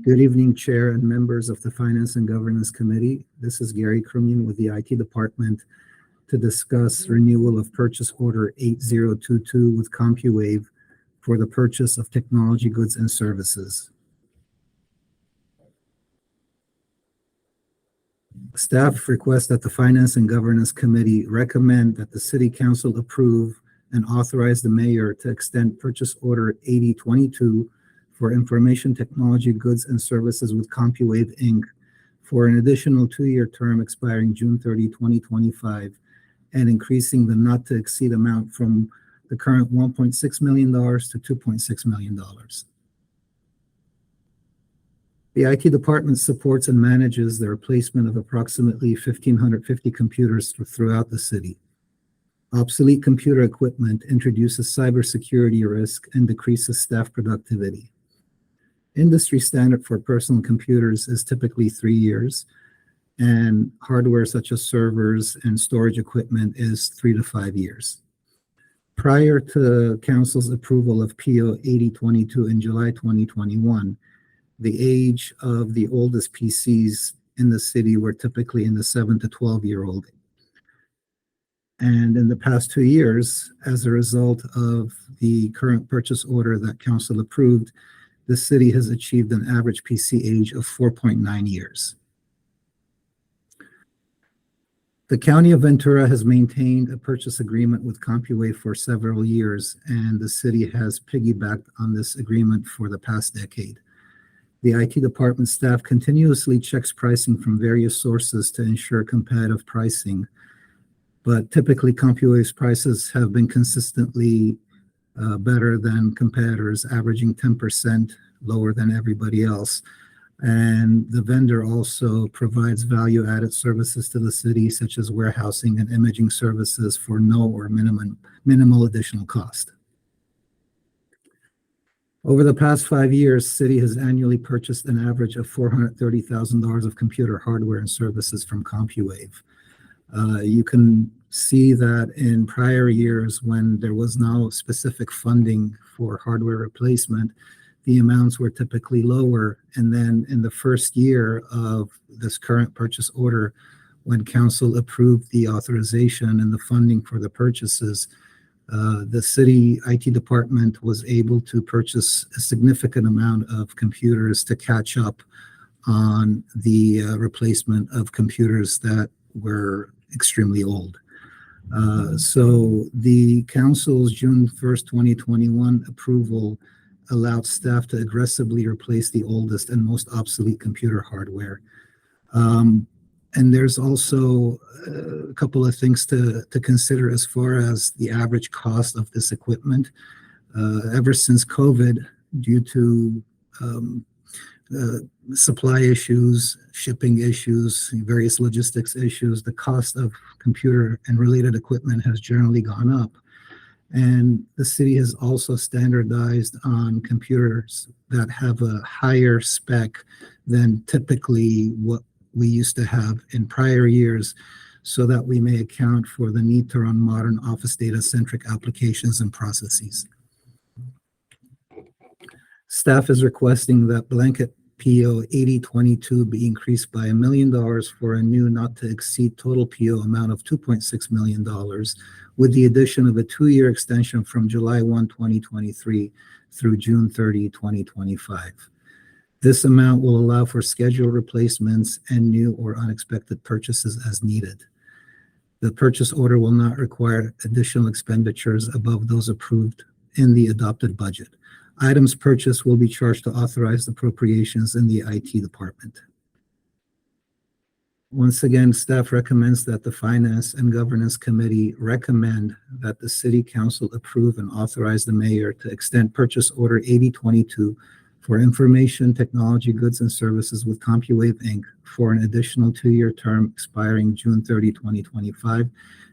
Good evening, Chair and members of the Finance and Governance Committee. This is Gary Krumian with the IT Department to discuss renewal of purchase order 8022 with Compuwave for the purchase of technology goods and services. Staff requests that the Finance and Governance Committee recommend that the City Council approve and authorize the mayor to extend purchase order 8022 for information technology goods and services with Compuwave, Inc. for an additional 2-year term expiring June 30, 2025, and increasing the not to exceed amount from the current $1.6 million to $2.6 million. The IT department supports and manages the replacement of approximately 1,550 computers throughout the city. Obsolete computer equipment introduces cybersecurity risk and decreases staff productivity. Industry standard for personal computers is typically 3 years, and hardware such as servers and storage equipment is 3 to 5 years. Prior to Council's approval of PO 8022 in July 2021, the age of the oldest PCs in the city were typically in the 7 to 12-year-old. And in the past 2 years, as a result of the current purchase order that Council approved, the city has achieved an average PC age of 4.9 years. The County of Ventura has maintained a purchase agreement with Compuwave for several years, and the city has piggybacked on this agreement for the past decade. The IT department staff continuously checks pricing from various sources to ensure competitive pricing, but typically Compuwave's prices have been consistently better than competitors, averaging 10% lower than everybody else. And the vendor also provides value-added services to the city, such as warehousing and imaging services for no or minimal additional cost. Over the past 5 years, city has annually purchased an average of $430,000 of computer hardware and services from Compuwave. You can see that in prior years, when there was no specific funding for hardware replacement, the amounts were typically lower. And then in the first year of this current purchase order, when Council approved the authorization and the funding for the purchases, the city IT department was able to purchase a significant amount of computers to catch up on the replacement of computers that were extremely old. So the Council's June 1st, 2021 approval allowed staff to aggressively replace the oldest and most obsolete computer hardware. And there's also a couple of things to consider as far as the average cost of this equipment. Ever since COVID, due to supply issues, shipping issues, various logistics issues, the cost of computer and related equipment has generally gone up. And the city has also standardized on computers that have a higher spec than typically what we used to have in prior years, so that we may account for the need to run modern office data-centric applications and processes. Staff is requesting that blanket PO 8022 be increased by $1 million for a new not to exceed total PO amount of $2.6 million, with the addition of a 2-year extension from July 1, 2023 through June 30, 2025. This amount will allow for scheduled replacements and new or unexpected purchases as needed. The purchase order will not require additional expenditures above those approved in the adopted budget. Items purchased will be charged to authorized appropriations in the IT department. Once again, staff recommends that the Finance and Governance Committee recommend that the City Council approve and authorize the mayor to extend purchase order 8022 for information technology goods and services with Compuwave, Inc. for an additional 2-year term expiring June 30, 2025,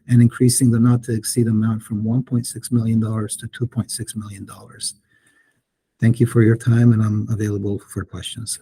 and increasing the not to exceed amount from $1.6 million to $2.6 million. Thank you for your time, and I'm available for questions.